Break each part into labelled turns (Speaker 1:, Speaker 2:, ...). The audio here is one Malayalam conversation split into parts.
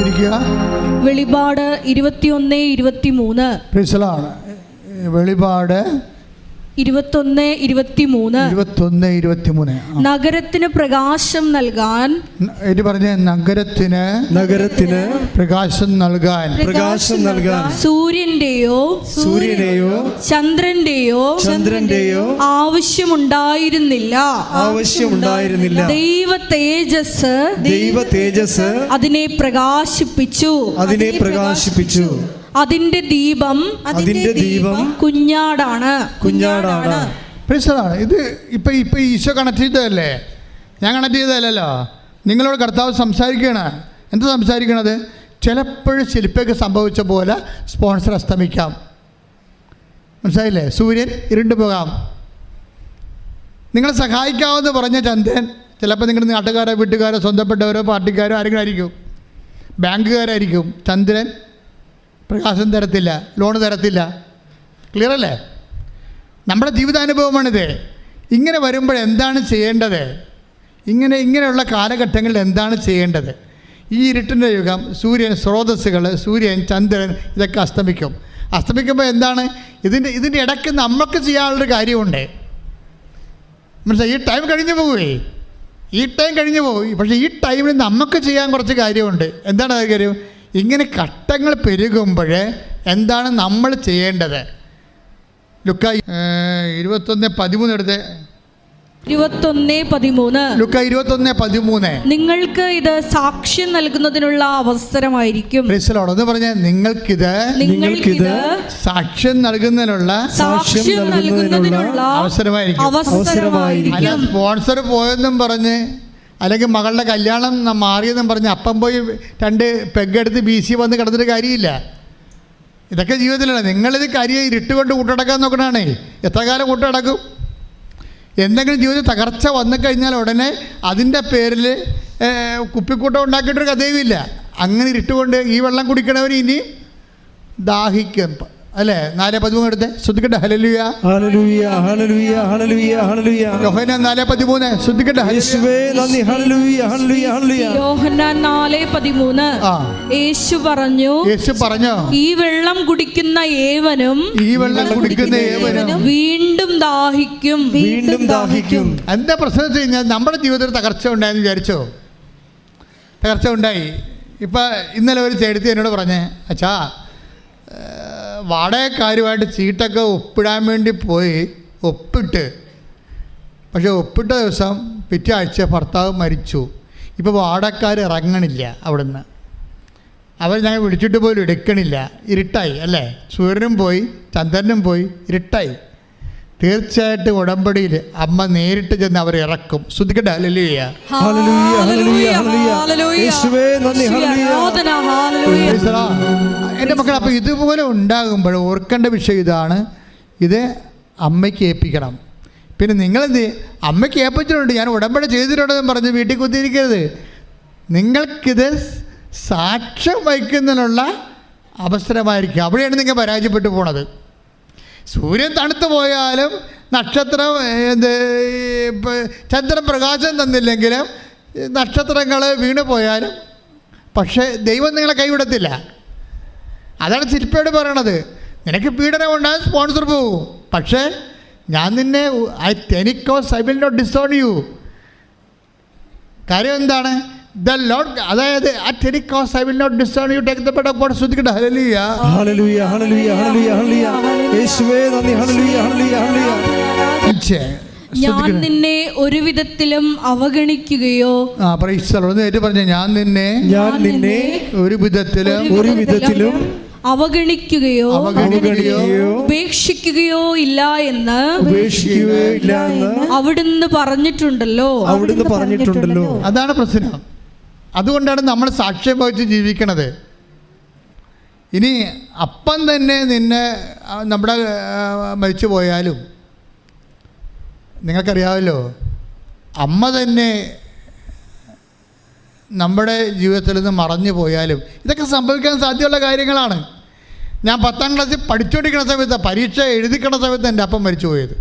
Speaker 1: ഇരിക്കുക.
Speaker 2: വെളിപാട് 21:23.
Speaker 1: വെളിപാട്
Speaker 2: 21:23. നഗരത്തിന് പ്രകാശം നൽകാൻ.
Speaker 1: പറഞ്ഞ നഗരത്തിന് പ്രകാശം നൽകാൻ സൂര്യന്റെയോ ചന്ദ്രന്റെയോ ആവശ്യമുണ്ടായിരുന്നില്ല. ദൈവ തേജസ് അതിനെ പ്രകാശിപ്പിച്ചു. അതിന്റെ ദീപം കുഞ്ഞാടാണ്. ഇത് ഇപ്പൊ ഈശോ കണക്ട് ചെയ്തതല്ലേ, ഞാൻ കണക്ട് ചെയ്തതല്ലോ. നിങ്ങളോട് കർത്താവ് സംസാരിക്കുകയാണ്. എന്താ സംസാരിക്കണത്? ചിലപ്പോഴും ശില്പയ്ക്ക് സംഭവിച്ച പോലെ സ്പോൺസർ അസ്തമിക്കാം. മനസ്സിലായില്ലേ? സൂര്യൻ ഇരുണ്ടു പോകാം. നിങ്ങളെ സഹായിക്കാമെന്ന് പറഞ്ഞ ചന്ദ്രൻ ചിലപ്പോൾ നിങ്ങളുടെ നാട്ടുകാരോ വീട്ടുകാരോ സ്വന്തപ്പെട്ടവരോ പാർട്ടിക്കാരോ ആരെങ്കിലും ആയിരിക്കും, ബാങ്കുകാരായിരിക്കും. ചന്ദ്രൻ പ്രകാശം തരത്തില്ല, ലോണ് തരത്തില്ല. ക്ലിയർ അല്ലേ? നമ്മുടെ ജീവിതാനുഭവമാണിത്. ഇങ്ങനെ വരുമ്പോൾ എന്താണ് ചെയ്യേണ്ടത്? ഇങ്ങനെയുള്ള കാലഘട്ടങ്ങളിൽ എന്താണ് ചെയ്യേണ്ടത്? ഈ ഇരുട്ടിൻ്റെ യുഗം, സ്രോതസ്സുകൾ, സൂര്യൻ, ചന്ദ്രൻ ഇതൊക്കെ അസ്തമിക്കുമ്പോൾ എന്താണ് ഇതിൻ്റെ ഇടയ്ക്ക് നമുക്ക് ചെയ്യാനുള്ളൊരു കാര്യമുണ്ട്. മനസ്സിലായി? ഈ ടൈം കഴിഞ്ഞു പോകും. പക്ഷേ ഈ ടൈമിൽ നമുക്ക് ചെയ്യാൻ കുറച്ച് കാര്യമുണ്ട്. എന്താണ് അത് കാര്യം? ഇങ്ങനെ ഘട്ടങ്ങൾ പെരുകുമ്പോൾ എന്താണ് നമ്മൾ ചെയ്യേണ്ടത്? ലുക്ക 21:13 എടുത്ത്.
Speaker 2: 21:13.
Speaker 1: ലുക്ക 21:13.
Speaker 2: നിങ്ങൾക്ക് ഇത് സാക്ഷ്യം നൽകുന്നതിനുള്ള അവസരമായിരിക്കും.
Speaker 1: എന്ന് പറഞ്ഞ നിങ്ങൾക്കിത് സാക്ഷ്യം നൽകുന്നതിനുള്ള അവസരമായിരിക്കും. സ്പോൺസർ പോയെന്നും പറഞ്ഞ്, അല്ലെങ്കിൽ മകളുടെ കല്യാണം മാറിയെന്നും പറഞ്ഞ് അപ്പം പോയി 2 പെഗ്ഗെടുത്ത് BC വന്ന് കിടന്നിട്ട് കാര്യമില്ല. ഇതൊക്കെ ജീവിതത്തിലാണ്. നിങ്ങളിത് കാര്യം ഇരുട്ടുകൊണ്ട് കൂട്ടടക്കാൻ നോക്കണാണേ. എത്ര കാലം കൂട്ടടക്കും? എന്തെങ്കിലും ജീവിതത്തിൽ തകർച്ച വന്നു കഴിഞ്ഞാൽ ഉടനെ അതിൻ്റെ പേരിൽ കുപ്പിക്കൂട്ടം ഉണ്ടാക്കിയിട്ടൊരു കഥയുമില്ല. അങ്ങനെ ഇരുട്ടുകൊണ്ട് ഈ വെള്ളം കുടിക്കണവർ ഇനി ദാഹിക്കും. അല്ലേ? 4:13 എടുത്ത് ശ്രദ്ധിക്കട്ടെ. ഹല്ലേലൂയ ഹല്ലേലൂയ ഹല്ലേലൂയ ഹല്ലേലൂയ ഹല്ലേലൂയ. യോഹന്നാൻ 4:13 ശ്രദ്ധിക്കട്ടെ. യേശുവേ നന്ദി. ഹല്ലേലൂയ ഹല്ലേലൂയ ഹല്ലേലൂയ.
Speaker 2: യോഹന്നാൻ 4:13. യേശു പറഞ്ഞു ഈ വെള്ളം കുടിക്കുന്ന ഏവനും വീണ്ടും ദാഹിക്കും.
Speaker 1: എന്താ പ്രശ്നം വെച്ച് കഴിഞ്ഞാൽ നമ്മുടെ ജീവിതത്തിൽ തകർച്ച ഉണ്ടായെന്ന് വിചാരിച്ചോ? തകർച്ച ഉണ്ടായി. ഇപ്പം ഇന്നലെ ഒരു ചേട്ടത്തി എന്നോട് പറഞ്ഞേ, അച്ഛാ വാടകക്കാരുമായിട്ട് ചീട്ടൊക്കെ ഒപ്പിടാൻ വേണ്ടി പോയി പക്ഷെ ഒപ്പിട്ട ദിവസം പിറ്റേ ആഴ്ച ഭർത്താവ് മരിച്ചു. ഇപ്പോൾ വാടകക്കാർ ഇറങ്ങണില്ല അവിടുന്ന്. അവർ ഞങ്ങൾ വിളിച്ചിട്ട് പോലും എടുക്കണില്ല. ഇരുട്ടായി അല്ലേ? സൂര്യനും പോയി, ചന്ദ്രനും പോയി, ഇരുട്ടായി. തീർച്ചയായിട്ടും ഉടമ്പടിയിൽ അമ്മ നേരിട്ട് ചെന്ന് അവർ ഇറക്കും. ശ്രദ്ധിക്കട്ടെ. ഹല്ലേലൂയ ഹല്ലേലൂയ ഹല്ലേലൂയ ഹല്ലേലൂയ. യേശുവേ നന്ദി. ഹല്ലേലൂയ. എൻ്റെ മക്കൾ, അപ്പോൾ ഇതുപോലെ ഉണ്ടാകുമ്പോൾ ഓർക്കേണ്ട വിഷയം ഇതാണ്. ഇത് അമ്മയ്ക്ക് ഏൽപ്പിക്കണം. പിന്നെ നിങ്ങളെന്ത് അമ്മയ്ക്ക് ഏൽപ്പിച്ചിട്ടുണ്ട്, ഞാൻ ഉടമ്പടി ചെയ്തിട്ടുണ്ടെന്ന് പറഞ്ഞ് വീട്ടിൽ കുത്തിയിരിക്കരുത്. നിങ്ങൾക്കിത് സാക്ഷ്യം വഹിക്കുന്നതിനുള്ള അവസരമായിരിക്കും. അവിടെയാണ് നിങ്ങൾ പരാജയപ്പെട്ടു പോണത്. സൂര്യൻ തണുത്തു പോയാലും, നക്ഷത്രം ചന്ദ്രൻ പ്രകാശം തന്നില്ലെങ്കിലും, നക്ഷത്രങ്ങൾ വീണു പോയാലും, പക്ഷേ ദൈവം നിങ്ങളെ കൈവിടത്തില്ല. അതാണ് ശില്പയോട് പറയണത്. നിനക്ക് പീഡനം ഉണ്ടാകും, സ്പോൺസർ പോകും, പക്ഷേ ഞാൻ നിന്നെ I will not disown you. കാര്യം എന്താണ്? ദ ലോർഡ്, അതായത് at any cost I will not disown you. Take the bed of God. ശ്രദ്ധിക്കട്ടെ. ഹല്ലേലൂയ ഹല്ലേലൂയ ഹല്ലേലൂയ ഹല്ലേലൂയ ഹല്ലേലൂയ. യേശുവേ നന്ദി. ഹല്ലേലൂയ ഹല്ലേലൂയ ഹല്ലേലൂയ.
Speaker 2: ഞാൻ നിന്നെ ഒരു വിധത്തിലും അവഗണിക്കുകയോ.
Speaker 1: Praise the Lord. പറഞ്ഞേ, ഞാൻ നിന്നെ ഒരു വിധത്തിലും
Speaker 2: അവഗണിക്കുകയോ ഉപേക്ഷിക്കുകയോ ഇല്ല എന്ന് അവിടുന്ന് പറഞ്ഞിട്ടുണ്ടല്ലോ.
Speaker 1: അതാണ് പ്രശ്നം. അതുകൊണ്ടാണ് നമ്മൾ സാക്ഷ്യം വഹിച്ച് ജീവിക്കണത്. ഇനി അപ്പം തന്നെ നമ്മുടെ മരിച്ചു പോയാലും നിങ്ങൾക്കറിയാമല്ലോ, അമ്മ തന്നെ നമ്മുടെ ജീവിതത്തിൽ നിന്ന് മറഞ്ഞു പോയാലും ഇതൊക്കെ സംഭവിക്കാൻ സാധ്യതയുള്ള കാര്യങ്ങളാണ്. ഞാൻ 10ാം ക്ലാസ്സിൽ പഠിച്ചുകൊണ്ടിരിക്കുന്ന സമയത്ത്, പരീക്ഷ എഴുതിക്കുന്ന സമയത്ത് എൻ്റെ അപ്പം മരിച്ചു പോയത്.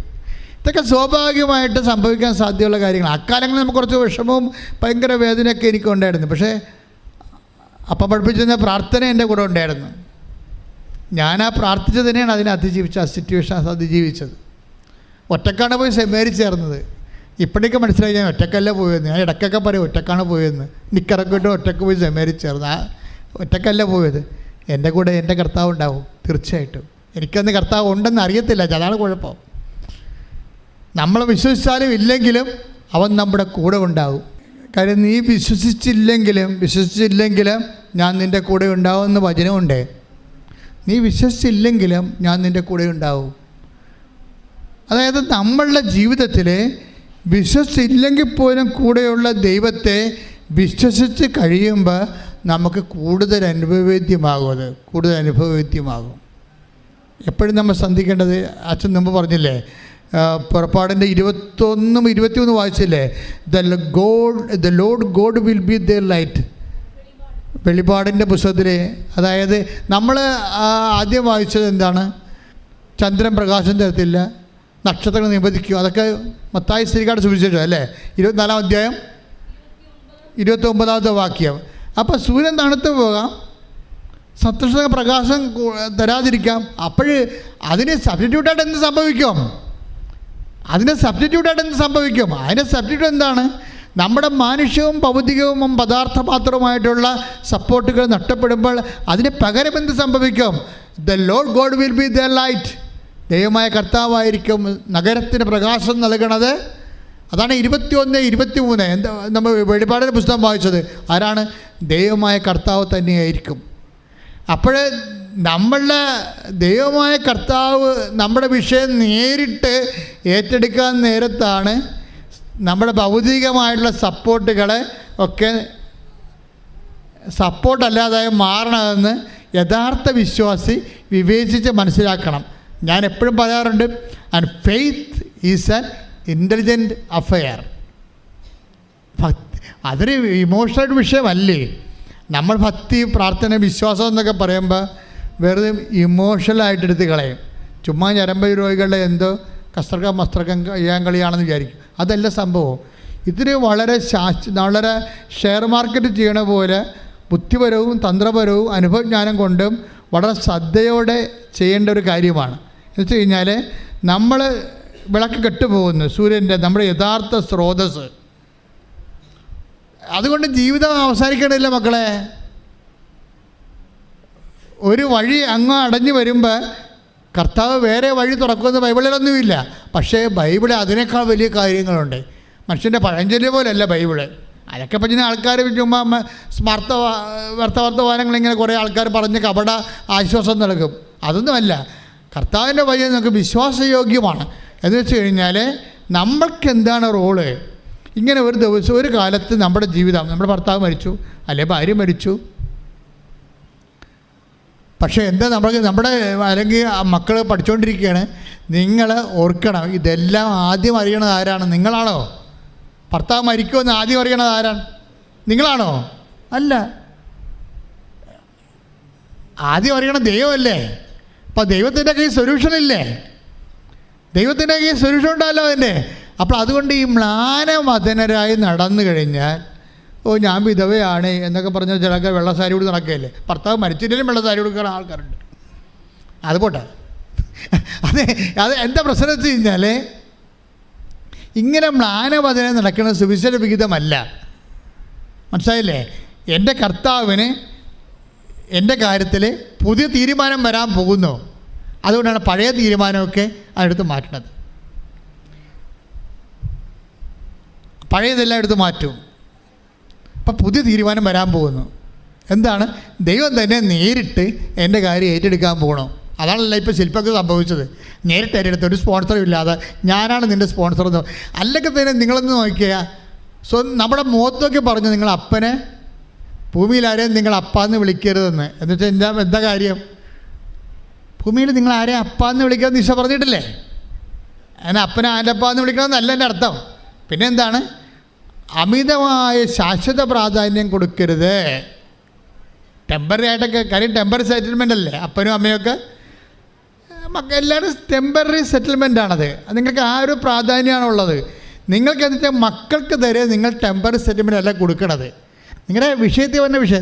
Speaker 1: ഇതൊക്കെ സ്വാഭാവികമായിട്ട് സംഭവിക്കാൻ സാധ്യതയുള്ള കാര്യങ്ങൾ. അക്കാലങ്ങളിൽ നമുക്ക് കുറച്ച് വിഷമവും ഭയങ്കര വേദനയൊക്കെ എനിക്കുണ്ടായിരുന്നു. പക്ഷേ അപ്പം പഠിപ്പിച്ചിരുന്ന പ്രാർത്ഥന എൻ്റെ കൂടെ ഉണ്ടായിരുന്നു. ഞാൻ ആ പ്രാർത്ഥിച്ചത് തന്നെയാണ് അതിനെ അതിജീവിച്ചത്, ആ സിറ്റുവേഷൻ അതിജീവിച്ചത്. ഒറ്റക്കാണ് പോയി സെമിനാരി ചേർന്നത്. ഇപ്പോഴേക്ക് മനസ്സിലായി ഞാൻ ഒറ്റക്കല്ല പോയെന്ന്. ഞാൻ ഇടയ്ക്കൊക്കെ പറയും ഒറ്റക്കാണ് പോയെന്ന്. നിക്കറൊക്കെ ഇട്ട് ഒറ്റക്ക് പോയി സെമിനാരി ചേർന്ന്. ആ ഒറ്റക്കല്ല പോയത്, എൻ്റെ കൂടെ എൻ്റെ കർത്താവ് ഉണ്ടാവും തീർച്ചയായിട്ടും. എനിക്കന്ന് കർത്താവ് ഉണ്ടെന്ന് അറിയത്തില്ല, അതാണ് കുഴപ്പം. നമ്മൾ വിശ്വസിച്ചാലും ഇല്ലെങ്കിലും അവൻ നമ്മുടെ കൂടെ ഉണ്ടാവും. കാര്യം നീ വിശ്വസിച്ചില്ലെങ്കിലും ഞാൻ നിൻ്റെ കൂടെ ഉണ്ടാവുമെന്ന് വചനമുണ്ട്. നീ വിശ്വസിച്ചില്ലെങ്കിലും ഞാൻ നിൻ്റെ കൂടെ ഉണ്ടാവും. അതായത് നമ്മളുടെ ജീവിതത്തിൽ വിശ്വസിച്ചില്ലെങ്കിൽ പോലും കൂടെയുള്ള ദൈവത്തെ വിശ്വസിച്ച് കഴിയുമ്പോൾ നമുക്ക് കൂടുതൽ അനുഭവവേദ്യമാകും. എപ്പോഴും നമ്മൾ ശ്രദ്ധിക്കേണ്ടത്, അച്ഛൻ മുമ്പ് പറഞ്ഞില്ലേ, പുറപ്പാടിൻ്റെ 21 വായിച്ചില്ലേ, the lord God will be there light. വെളിപാടിൻ്റെ പുസ്തകത്തിൽ, അതായത് നമ്മൾ ആദ്യം വായിച്ചത് എന്താണ്? ചന്ദ്രൻ പ്രകാശം തരത്തില്ല, നക്ഷത്രങ്ങൾ നിബന്ധിക്കും. അതൊക്കെ മത്തായി ശ്രീകാട് സുവിശേഷം അല്ലേ, 24-ാം അധ്യായം 29-ാമത്തെ വാക്യം. അപ്പോൾ സൂര്യൻ തണുത്ത് പോകാം, നക്ഷത്ര പ്രകാശം തരാതിരിക്കാം. അപ്പോൾ അതിന് സബ്സ്റ്റിറ്റ്യൂട്ടായിട്ട് എന്ത് സംഭവിക്കും? അതിൻ്റെ സബ്സ്റ്റിറ്റ്യൂട്ട് എന്താണ്? നമ്മുടെ മാനുഷ്യവും ഭൗതികവും പദാർത്ഥമാത്രവുമായിട്ടുള്ള സപ്പോർട്ടുകൾ നഷ്ടപ്പെടുമ്പോൾ അതിന് പകരം എന്ത് സംഭവിക്കും? The lord God will be there light. ദൈവമായ കർത്താവായിരിക്കും നഗരത്തിന് പ്രകാശം നൽകണത്. അതാണ് 21-23 എന്താ നമ്മൾ വെളിപാടിൻ്റെ പുസ്തകം വായിച്ചത്. ആരാണ്? ദൈവമായ കർത്താവ് തന്നെയായിരിക്കും. അപ്പോൾ നമ്മളുടെ ദൈവമായ കർത്താവ് നമ്മുടെ വിഷയം നേരിട്ട് ഏറ്റെടുക്കാൻ നേരത്താണ് നമ്മുടെ ഭൗതികമായിട്ടുള്ള സപ്പോർട്ടുകളെ ഒക്കെ സപ്പോർട്ടല്ലാതായി മാറണമെന്ന് യഥാർത്ഥ വിശ്വാസി വിവേചിച്ച് മനസ്സിലാക്കണം. ഞാൻ എപ്പോഴും പറയാറുണ്ട്, and faith is an intelligent affair. അതൊരു ഇമോഷണൽ വിഷയമല്ലേ. നമ്മൾ ഭക്തി, പ്രാർത്ഥന, വിശ്വാസം എന്നൊക്കെ പറയുമ്പോൾ വെറുതെ ഇമോഷണലായിട്ടെടുത്ത് കളയും. ചുമ്മാ ഞരമ്പ് രോഗികളുടെ എന്തോ കസ്ത്രകം മസ്ത്രകം ചെയ്യാൻ കളിയാണെന്ന് വിചാരിക്കും. അതല്ല സംഭവം. ഇതിന് വളരെ ഷെയർ മാർക്കറ്റ് ചെയ്യണ പോലെ ബുദ്ധിപരവും തന്ത്രപരവും അനുഭവജ്ഞാനം കൊണ്ടും വളരെ ശ്രദ്ധയോടെ ചെയ്യേണ്ട ഒരു കാര്യമാണ്. എന്ന് വെച്ച് കഴിഞ്ഞാൽ നമ്മൾ വിളക്ക് കെട്ടുപോകുന്നു, സൂര്യൻ്റെ നമ്മുടെ യഥാർത്ഥ സ്രോതസ്സ്. അതുകൊണ്ട് ജീവിതം അവസാനിക്കണില്ല മക്കളെ. ഒരു വഴി അങ്ങ് അടഞ്ഞു വരുമ്പോൾ കർത്താവ് വേറെ വഴി തുറക്കുമെന്ന് ബൈബിളിലൊന്നുമില്ല. പക്ഷേ ബൈബിളിൽ അതിനേക്കാൾ വലിയ കാര്യങ്ങളുണ്ട്. മനുഷ്യൻ്റെ പഴഞ്ചൊല്ല് പോലെയല്ല ബൈബിള്. അതൊക്കെ പറ്റുന്ന ആൾക്കാർ ചുമ്മാ വർത്തമാനങ്ങളിങ്ങനെ കുറേ ആൾക്കാർ പറഞ്ഞ് കപട ആശ്വാസം നൽകും. അതൊന്നുമല്ല. കർത്താവിൻ്റെ വഴി നമുക്ക് വിശ്വാസയോഗ്യമാണ്. എന്ന് വെച്ച് കഴിഞ്ഞാൽ നമ്മൾക്ക് എന്താണ് റോള്? ഇങ്ങനെ ഒരു ദിവസം ഒരു കാലത്ത് നമ്മുടെ ജീവിതം, നമ്മുടെ ഭർത്താവ് മരിച്ചു, അല്ലെ ഭാര്യ മരിച്ചു, പക്ഷേ എന്താ നമ്മുടെ അല്ലെങ്കിൽ മക്കൾ പഠിച്ചുകൊണ്ടിരിക്കുകയാണ്. നിങ്ങൾ ഓർക്കണം, ഇതെല്ലാം ആദ്യം അറിയണത് ആരാണ്? നിങ്ങളാണോ? ഭർത്താവ് മരിക്കുമെന്ന് ആദ്യം അറിയണത് ആരാണ്? നിങ്ങളാണോ? അല്ല, ആദ്യം അറിയണ ദൈവമല്ലേ. അപ്പോൾ ദൈവത്തിൻ്റെ കയ്യിൽ സൊല്യൂഷനില്ലേ? ദൈവത്തിൻ്റെ കയ്യിൽ സൊല്യൂഷൻ ഉണ്ടല്ലോ അതിൻ്റെ. അപ്പോൾ അതുകൊണ്ട് ഈ മ്ലാനമതനരായി നടന്നു കഴിഞ്ഞാൽ, ഞാൻ വിധവയാണ് എന്നൊക്കെ പറഞ്ഞാൽ ചിലക്ക് വെള്ളസാരി കൊടുത്ത് നടക്കുകയല്ലേ. ഭർത്താവ് മരിച്ചില്ലെങ്കിലും വെള്ളസാരി കൊടുക്കുന്ന ആൾക്കാരുണ്ട്. അത് പോട്ടെ. അത് എന്താ പ്രശ്നം വെച്ച് കഴിഞ്ഞാൽ, ഇങ്ങനെ മ്ലാനവചന നടക്കുന്ന സുവിശേഷ വിഹിതമല്ല. മനസ്സിലായില്ലേ? എൻ്റെ കർത്താവിന് എൻ്റെ കാര്യത്തിൽ പുതിയ തീരുമാനം വരാൻ പോകുന്നു. അതുകൊണ്ടാണ് പഴയ തീരുമാനമൊക്കെ അതെടുത്ത് മാറ്റുന്നത്. പഴയതെല്ലാം എടുത്ത് മാറ്റും. അപ്പം പുതിയ തീരുമാനം വരാൻ പോകുന്നു. എന്താണ്? ദൈവം തന്നെ നേരിട്ട് എൻ്റെ കാര്യം ഏറ്റെടുക്കാൻ പോകണം. അതാണല്ലോ ഇപ്പോൾ ശില്പക്ക് സംഭവിച്ചത്. നേരിട്ട് ഏറ്റെടുത്ത് ഒരു സ്പോൺസറും ഇല്ലാതെ ഞാനാണ് നിൻ്റെ സ്പോൺസർ എന്ന്. അല്ലെങ്കിൽ തന്നെ നിങ്ങളൊന്ന് നോക്കിയാൽ നമ്മുടെ മുഖത്തൊക്കെ പറഞ്ഞു, നിങ്ങൾ അപ്പനെ ഭൂമിയിൽ ആരെയും നിങ്ങൾ അപ്പാന്ന് വിളിക്കരുതെന്ന്. എന്ന് വെച്ചാൽ എന്താ കാര്യം? ഭൂമിയിൽ നിങ്ങൾ ആരെയും അപ്പാന്ന് വിളിക്കാമെന്ന് ഈശോ പറഞ്ഞിട്ടില്ലേ? അങ്ങനെ അപ്പനെ ആൻ്റെ അപ്പാന്ന് വിളിക്കണമെന്നല്ല എൻ്റെ അർത്ഥം. പിന്നെ എന്താണ്? അമിതമായ ശാശ്വത പ്രാധാന്യം കൊടുക്കരുത്. ടെമ്പററി ആയിട്ടൊക്കെ, കാര്യം ടെമ്പററി സെറ്റിൽമെൻ്റ് അല്ലേ അപ്പനും അമ്മയൊക്കെ. എല്ലാവരും ടെമ്പററി സെറ്റിൽമെൻറ്റാണത്. നിങ്ങൾക്ക് ആ ഒരു പ്രാധാന്യമാണുള്ളത്. നിങ്ങൾക്ക് എന്താ വെച്ചാൽ മക്കൾക്ക് തരെ നിങ്ങൾ ടെമ്പററി സെറ്റിൽമെൻ്റ് അല്ല കൊടുക്കണത്. നിങ്ങളുടെ വിഷയത്തിൽ വന്ന വിഷയം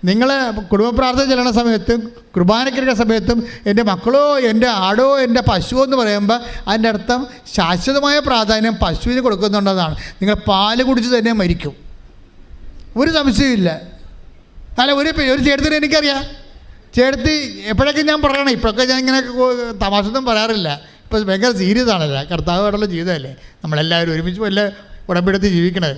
Speaker 1: നിങ്ങൾ കുടുംബ പ്രാർത്ഥന ചെല്ലുന്ന സമയത്തും കുർബാനയ്ക്കിരിക്കുന്ന സമയത്തും എൻ്റെ മക്കളോ എൻ്റെ ആടോ എൻ്റെ പശുവോ എന്ന് പറയുമ്പോൾ അതിൻ്റെ അർത്ഥം ശാശ്വതമായ പ്രാധാന്യം പശുവിന് കൊടുക്കുന്നുണ്ടെന്നാണ്. നിങ്ങൾ പാല് കുടിച്ച് തന്നെ മരിക്കും, ഒരു സംശയമില്ല. അല്ല, ഒരു ചേട്ടത്തിന് എനിക്കറിയാം. ചേട്ടത്തി എപ്പോഴൊക്കെ ഞാൻ പറയണം, ഇപ്പോഴൊക്കെ ഞാൻ ഇങ്ങനെ തമാശയൊന്നും പറയാറില്ല. ഇപ്പോൾ ഭയങ്കര സീരിയസ് ആണല്ലോ, കർത്താവായിട്ടുള്ള ജീവിതമല്ലേ, നമ്മളെല്ലാവരും ഒരുമിച്ച് വല്ല ഉടമ്പെടുത്ത് ജീവിക്കണത്.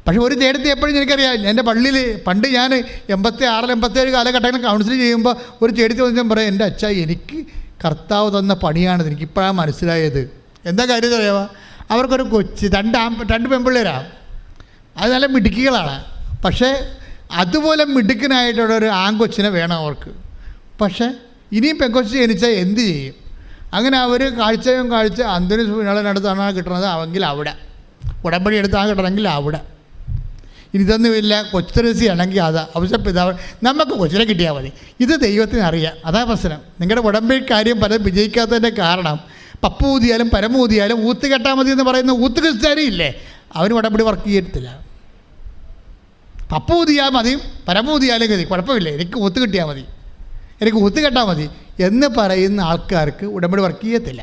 Speaker 1: പക്ഷേ ഒരു ചേട്ടത്തി എപ്പോഴും എനിക്കറിയാം. എൻ്റെ പള്ളിയിൽ പണ്ട് ഞാൻ 86, 87 കാലഘട്ടങ്ങളിൽ കൗൺസിൽ ചെയ്യുമ്പോൾ ഒരു ചേട്ടത്തി വന്നിട്ട് പറയും, എൻ്റെ അച്ഛ എനിക്ക് കർത്താവ് തന്ന പണിയാണിത്, എനിക്കിപ്പോഴാണ് മനസ്സിലായത്. എന്താ കാര്യം അറിയാമോ? അവർക്കൊരു കൊച്ച്, രണ്ട് പെൺപിള്ളേരാണ്. അത് നല്ല മിടുക്കികളാണ്. പക്ഷേ അതുപോലെ മിടുക്കനായിട്ടുള്ളൊരു ആൺകൊച്ചിനെ വേണം അവർക്ക്. പക്ഷേ ഇനിയും പെൺകൊച്ച് ജനിച്ചാൽ എന്ത് ചെയ്യും? അങ്ങനെ അവർ കാഴ്ച അന്തിന് സൂര്യനടുത്താണ് കിട്ടുന്നത്, അവെങ്കിൽ അവിടെ ഉടമ്പടി എടുത്താണ് കിട്ടണമെങ്കിൽ അവിടെ. ഇനി ഇതൊന്നുമില്ല, കൊച്ചുരസിയാണെങ്കിൽ അത് അവശപ്പിതാവ് നമുക്ക് കൊച്ചിനെ കിട്ടിയാൽ മതി. ഇത് ദൈവത്തിന് അറിയാം. അതാ പ്രശ്നം. നിങ്ങളുടെ ഉടമ്പടി കാര്യം പലരും വിജയിക്കാത്തതിൻ്റെ കാരണം പപ്പൂതിയാലും പരമൂതിയാലും ഊത്ത് കെട്ടാൽ മതി എന്ന് പറയുന്ന ഊത്ത് ക്രിസ്ത്യാനിയില്ലേ, അവന് ഉടമ്പടി വർക്ക് ചെയ്യത്തില്ല. പപ്പൂതിയാൽ മതിയും പരമൂതിയാലും മതി, കുഴപ്പമില്ല, എനിക്ക് ഊത്ത് കിട്ടിയാൽ മതി, എനിക്ക് ഊത്ത് കെട്ടാൽ മതി എന്ന് പറയുന്ന ആൾക്കാർക്ക് ഉടമ്പടി വർക്ക് ചെയ്യത്തില്ല.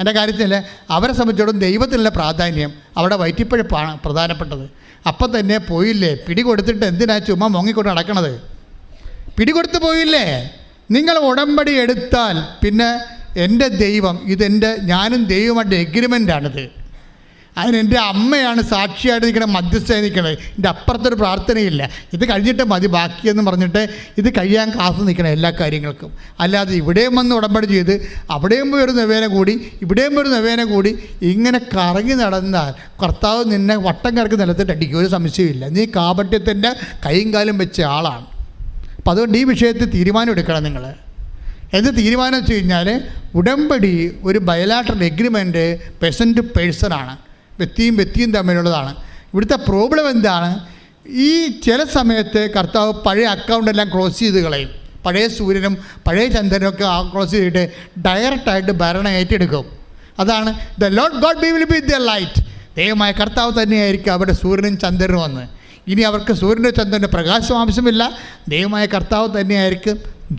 Speaker 1: എൻ്റെ കാര്യത്തിൽ അവരെ സംബന്ധിച്ചിടത്തോളം ദൈവത്തിനുള്ള പ്രാധാന്യം അവിടെ വയറ്റിപ്പഴപ്പാണ് പ്രധാനപ്പെട്ടത്. അപ്പം തന്നെ പോയില്ലേ, പിടികൊടുത്തിട്ട് എന്തിനാ ചുമ്മാ മുങ്ങിക്കൊണ്ട് നടക്കണത്? പിടികൊടുത്ത് പോയില്ലേ? നിങ്ങൾ ഉടമ്പടി എടുത്താൽ പിന്നെ എൻ്റെ ദൈവം, ഞാനും ദൈവമായിട്ട് എഗ്രിമെൻ്റാണിത്. അതിനെൻ്റെ അമ്മയാണ് സാക്ഷിയായിട്ട് നിൽക്കണത്, മധ്യസ്ഥയായി നിൽക്കണത്. എൻ്റെ അപ്പുറത്തൊരു പ്രാർത്ഥനയില്ല. ഇത് കഴിഞ്ഞിട്ട് മതി ബാക്കിയെന്ന് പറഞ്ഞിട്ട് ഇത് കഴിയാൻ കാത്തു നിൽക്കണം എല്ലാ കാര്യങ്ങൾക്കും. അല്ലാതെ ഇവിടെയും വന്ന് ഉടമ്പടി ചെയ്ത് അവിടെയും പോയി ഒരു നവേന കൂടി ഇവിടെയും പോയി ഒരു നവേന കൂടി ഇങ്ങനെ കറങ്ങി നടന്നാൽ കർത്താവ് നിന്നെ വട്ടം കറക്കി നിലത്തിട്ട് അടിക്കും, ഒരു സംശയമില്ല. നീ കാപട്യത്തിൻ്റെ കൈയും കാലും വെച്ച ആളാണ്. അപ്പം അതുകൊണ്ട് ഈ വിഷയത്തിൽ തീരുമാനം എടുക്കണം നിങ്ങൾ. എന്ത് തീരുമാനം വെച്ച് കഴിഞ്ഞാൽ ഉടമ്പടി ഒരു ബയലാട്രൽ എഗ്രിമെൻറ്റ് പേഴ്സൺ ടു പേഴ്സണാണ്, വ്യക്തിയും തമ്മിലുള്ളതാണ്. ഇവിടുത്തെ പ്രോബ്ലം എന്താണ്? ഈ ചില സമയത്ത് കർത്താവ് പഴയ അക്കൗണ്ടെല്ലാം ക്ലോസ് ചെയ്ത് കളയും. പഴയ സൂര്യനും പഴയ ചന്ദ്രനും ഒക്കെ ക്ലോസ് ചെയ്തിട്ട് ഡയറക്റ്റായിട്ട് ഭരണം ഏറ്റെടുക്കും. അതാണ് the lord God will B the light. ദൈവമായ കർത്താവ് തന്നെയായിരിക്കും അവരുടെ സൂര്യനും ചന്ദ്രനും വന്ന്. ഇനി അവർക്ക് സൂര്യനും ചന്ദ്രനും പ്രകാശം ആവശ്യമില്ല, ദൈവമായ കർത്താവ് തന്നെയായിരിക്കും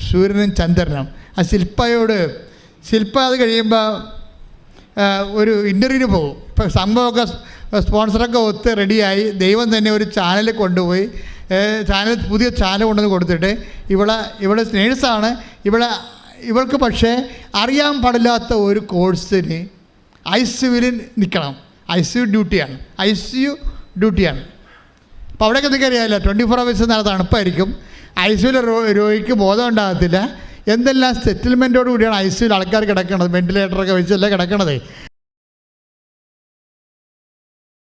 Speaker 1: സൂര്യനും ചന്ദ്രനും. ആ ശില്പ അത് കഴിയുമ്പോൾ ഒരു ഇൻ്റർവ്യൂവിന് പോകും. ഇപ്പോൾ സംഭവമൊക്കെ സ്പോൺസറൊക്കെ ഒത്ത് റെഡിയായി ദൈവം തന്നെ ഒരു ചാനൽ കൊണ്ടുപോയി, പുതിയ ചാനൽ കൊണ്ടുവന്ന് കൊടുത്തിട്ട് ഇവളെ നേഴ്സാണ്, ഇവൾക്ക് പക്ഷേ അറിയാൻ പാടില്ലാത്ത ഒരു കോഴ്സിന് ICUവിൽ നിൽക്കണം. ICU ഡ്യൂട്ടിയാണ്. അപ്പോൾ അവിടെയൊക്കെ നിങ്ങൾക്ക് അറിയാമല്ലോ, 24 hours നല്ല തണുപ്പായിരിക്കും. ICUവിലെ രോഗിക്ക് ബോധം ഉണ്ടാകത്തില്ല. എന്തെല്ലാം സെറ്റിൽമെൻറ്റോട് കൂടിയാണ് ICUവിൽ ആൾക്കാർ കിടക്കണത്, വെൻറ്റിലേറ്ററൊക്കെ വെച്ചല്ലേ കിടക്കണത്.